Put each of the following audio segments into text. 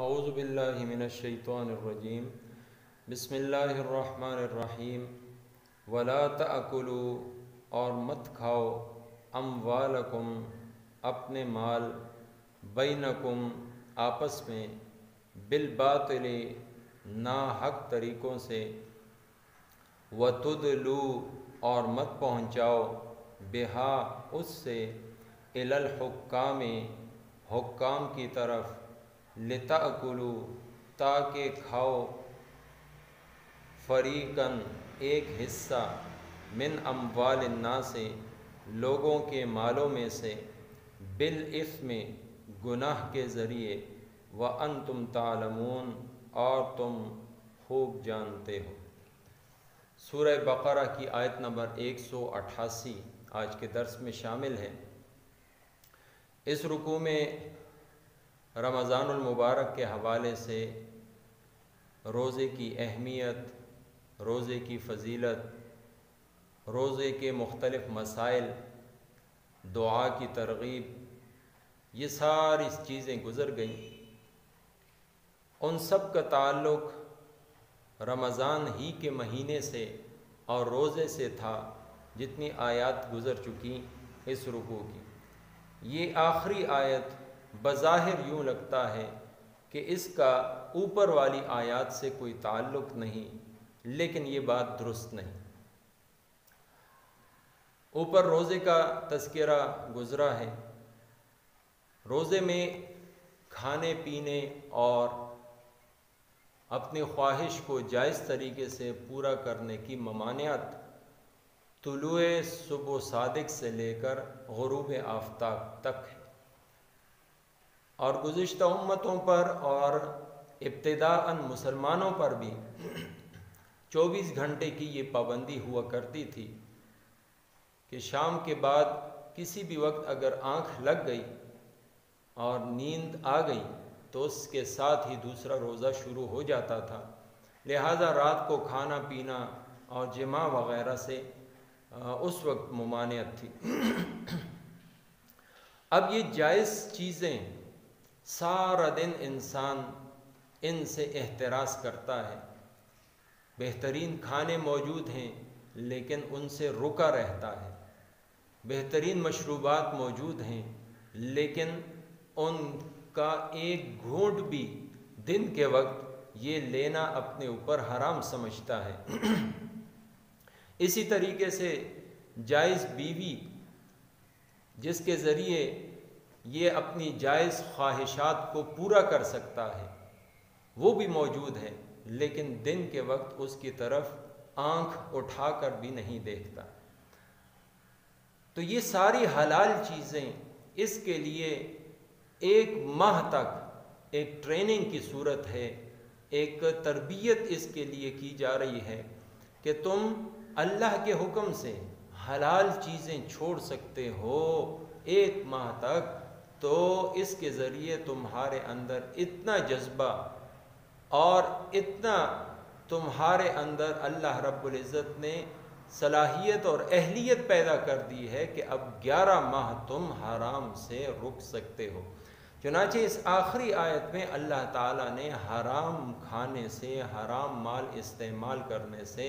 اعوذ باللہ من الشیطان الرجیم بسم اللہ الرحمن الرحیم ولا تأکلوا اور مت کھاؤ اموالکم اپنے مال بینکم آپس میں بالباطل ناحق طریقوں سے وتدلوا اور مت پہنچاؤ بہا اس سے الی الحکام حکام کی طرف لتأکلوا تاکہ کھاؤ فریقاً ایک حصہ من اموال الناس لوگوں کے مالوں میں سے بالاثم گناہ کے ذریعے وانتم تعلمون اور تم خوب جانتے ہو۔ سورہ بقرہ کی آیت نمبر 188 آج کے درس میں شامل ہے۔ اس رکوع میں رمضان المبارک کے حوالے سے روزے کی اہمیت، روزے کی فضیلت، روزے کے مختلف مسائل، دعا کی ترغیب، یہ ساری چیزیں گزر گئیں۔ ان سب کا تعلق رمضان ہی کے مہینے سے اور روزے سے تھا، جتنی آیات گزر چکی اس رکوع کی۔ یہ آخری آیت بظاہر یوں لگتا ہے کہ اس کا اوپر والی آیات سے کوئی تعلق نہیں، لیکن یہ بات درست نہیں۔ اوپر روزے کا تذکرہ گزرا ہے۔ روزے میں کھانے پینے اور اپنی خواہش کو جائز طریقے سے پورا کرنے کی ممانعت طلوع صبح صادق سے لے کر غروب آفتاب تک ہے، اور گزشتہ امتوں پر اور ابتداءً مسلمانوں پر بھی 24 گھنٹے کی یہ پابندی ہوا کرتی تھی کہ شام کے بعد کسی بھی وقت اگر آنکھ لگ گئی اور نیند آ گئی تو اس کے ساتھ ہی دوسرا روزہ شروع ہو جاتا تھا، لہٰذا رات کو کھانا پینا اور جماع وغیرہ سے اس وقت ممانعت تھی۔ اب یہ جائز چیزیں سارا دن انسان ان سے احتراز کرتا ہے۔ بہترین کھانے موجود ہیں لیکن ان سے رکا رہتا ہے، بہترین مشروبات موجود ہیں لیکن ان کا ایک گھونٹ بھی دن کے وقت یہ لینا اپنے اوپر حرام سمجھتا ہے۔ اسی طریقے سے جائز بیوی جس کے ذریعے یہ اپنی جائز خواہشات کو پورا کر سکتا ہے وہ بھی موجود ہے، لیکن دن کے وقت اس کی طرف آنکھ اٹھا کر بھی نہیں دیکھتا۔ تو یہ ساری حلال چیزیں اس کے لیے ایک ماہ تک ایک ٹریننگ کی صورت ہے، ایک تربیت اس کے لیے کی جا رہی ہے کہ تم اللہ کے حکم سے حلال چیزیں چھوڑ سکتے ہو ایک ماہ تک، تو اس کے ذریعے تمہارے اندر اتنا جذبہ اور اتنا تمہارے اندر اللہ رب العزت نے صلاحیت اور اہلیت پیدا کر دی ہے کہ اب 11 ماہ تم حرام سے رک سکتے ہو۔ چنانچہ اس آخری آیت میں اللہ تعالیٰ نے حرام کھانے سے، حرام مال استعمال کرنے سے،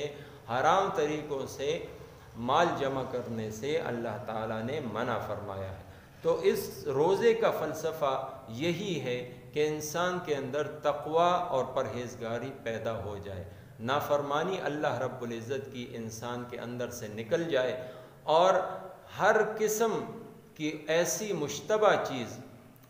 حرام طریقوں سے مال جمع کرنے سے اللہ تعالیٰ نے منع فرمایا ہے۔ تو اس روزے کا فلسفہ یہی ہے کہ انسان کے اندر تقوی اور پرہیزگاری پیدا ہو جائے، نافرمانی اللہ رب العزت کی انسان کے اندر سے نکل جائے، اور ہر قسم کی ایسی مشتبہ چیز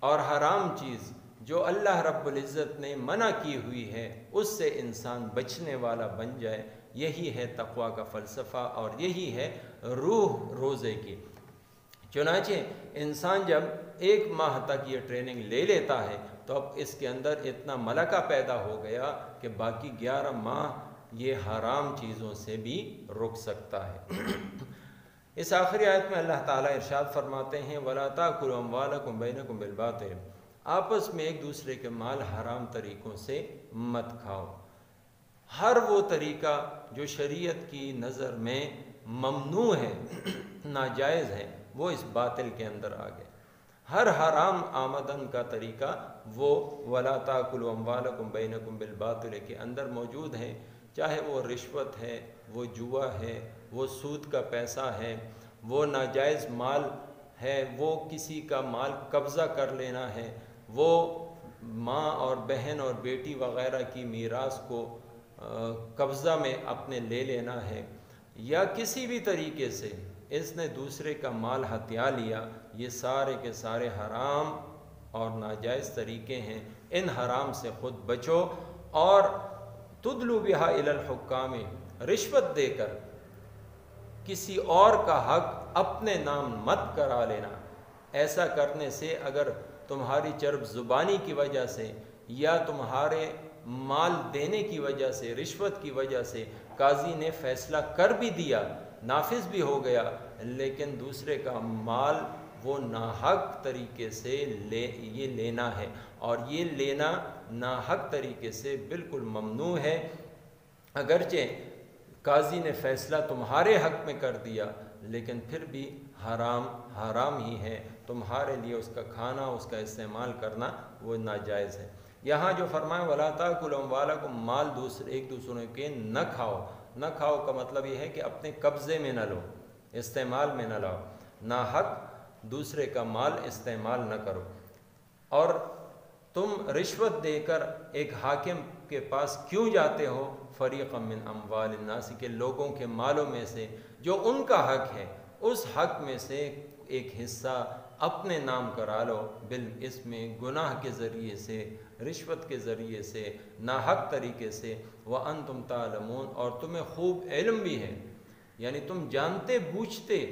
اور حرام چیز جو اللہ رب العزت نے منع کی ہوئی ہے اس سے انسان بچنے والا بن جائے۔ یہی ہے تقوی کا فلسفہ اور یہی ہے روح روزے کی۔ چنانچہ انسان جب ایک ماہ تک یہ ٹریننگ لے لیتا ہے تو اب اس کے اندر اتنا ملکہ پیدا ہو گیا کہ باقی 11 ماہ یہ حرام چیزوں سے بھی رک سکتا ہے۔ اس آخری آیت میں اللہ تعالیٰ ارشاد فرماتے ہیں وَلَا تَأْكُلُوا أَمْوَالَكُمْ بَيْنَكُمْ بِالْبَاطِلِ، آپس میں ایک دوسرے کے مال حرام طریقوں سے مت کھاؤ۔ ہر وہ طریقہ جو شریعت کی نظر میں ممنوع ہے، ناجائز ہے، وہ اس باطل کے اندر آ گئے۔ ہر حرام آمدن کا طریقہ وہ ولا تاکلوا اموالکم بینکم بالباطل کے اندر موجود ہیں، چاہے وہ رشوت ہے، وہ جوا ہے، وہ سود کا پیسہ ہے، وہ ناجائز مال ہے، وہ کسی کا مال قبضہ کر لینا ہے، وہ ماں اور بہن اور بیٹی وغیرہ کی میراث کو قبضہ میں اپنے لے لینا ہے، یا کسی بھی طریقے سے اس نے دوسرے کا مال ہتھیا لیا، یہ سارے کے سارے حرام اور ناجائز طریقے ہیں۔ ان حرام سے خود بچو، اور تدلو بہا الی الحکام، رشوت دے کر کسی اور کا حق اپنے نام مت کرا لینا۔ ایسا کرنے سے اگر تمہاری چرب زبانی کی وجہ سے یا تمہارے مال دینے کی وجہ سے، رشوت کی وجہ سے قاضی نے فیصلہ کر بھی دیا، نافذ بھی ہو گیا، لیکن دوسرے کا مال وہ ناحق طریقے سے یہ لینا ہے، اور یہ لینا ناحق طریقے سے بالکل ممنوع ہے۔ اگرچہ قاضی نے فیصلہ تمہارے حق میں کر دیا، لیکن پھر بھی حرام ہی ہے، تمہارے لیے اس کا کھانا، اس کا استعمال کرنا وہ ناجائز ہے۔ یہاں جو فرمایا وَلَا تَأْكُلُوا أَمْوَالَكُمْ، مال ایک دوسرے کے نہ کھاؤ۔ نہ کھاؤ کا مطلب یہ ہے کہ اپنے قبضے میں نہ لو، استعمال میں نہ لاؤ، ناحق دوسرے کا مال استعمال نہ کرو۔ اور تم رشوت دے کر ایک حاکم کے پاس کیوں جاتے ہو؟ فریقا من اموال الناس، کے لوگوں کے مالوں میں سے جو ان کا حق ہے، اس حق میں سے ایک حصہ اپنے نام کرا لو، بالاسم، گناہ کے ذریعے سے، رشوت کے ذریعے سے، ناحق طریقے سے، وانتم تعلمون، اور تمہیں خوب علم بھی ہے، یعنی تم جانتے بوجھتے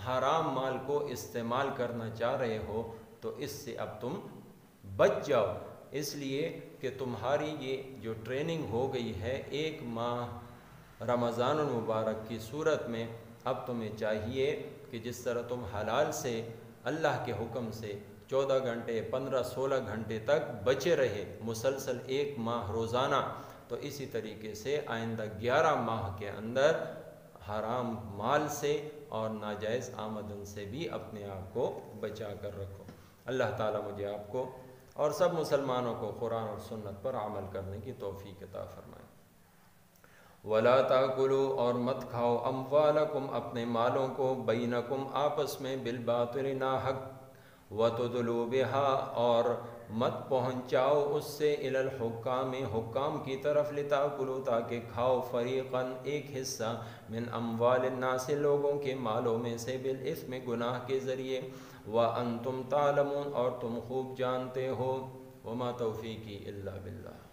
حرام مال کو استعمال کرنا چاہ رہے ہو، تو اس سے اب تم بچ جاؤ، اس لیے کہ تمہاری یہ جو ٹریننگ ہو گئی ہے ایک ماہ رمضان المبارک کی صورت میں، اب تمہیں چاہیے کہ جس طرح تم حلال سے اللہ کے حکم سے 14 گھنٹے 15-16 گھنٹے تک بچے رہے مسلسل ایک ماہ روزانہ، تو اسی طریقے سے آئندہ 11 ماہ کے اندر حرام مال سے اور ناجائز آمدن سے بھی اپنے آپ کو بچا کر رکھو۔ اللہ تعالیٰ مجھے آپ کو اور سب مسلمانوں کو قرآن اور سنت پر عمل کرنے کی توفیق عطا فرمائے۔ وَلَا تَأْكُلُوا، اور مت کھاؤ، أَمْوَالَكُمْ، اپنے مالوں کو، بَيْنَكُمْ، آپس میں، بِالْبَاطِلِ، ناحق، وَتُدْلُوا بِهَا، اور مت پہنچاؤ اس سے، إِلَى الْحُكَّامِ، حکام کی طرف، لِتَأْكُلُوا، تاکہ کھاؤ، فَرِيقًا، ایک حصہ، مِنْ أَمْوَالِ النَّاسِ، لوگوں کے مالوں میں سے، بِالْإِثْمِ، گناہ کے ذریعے، وَأَنْتُمْ تَعْلَمُونَ، اور تم خوب جانتے ہو۔ وَمَا تَوْفِيقِي إِلَّا بِاللَّهِ۔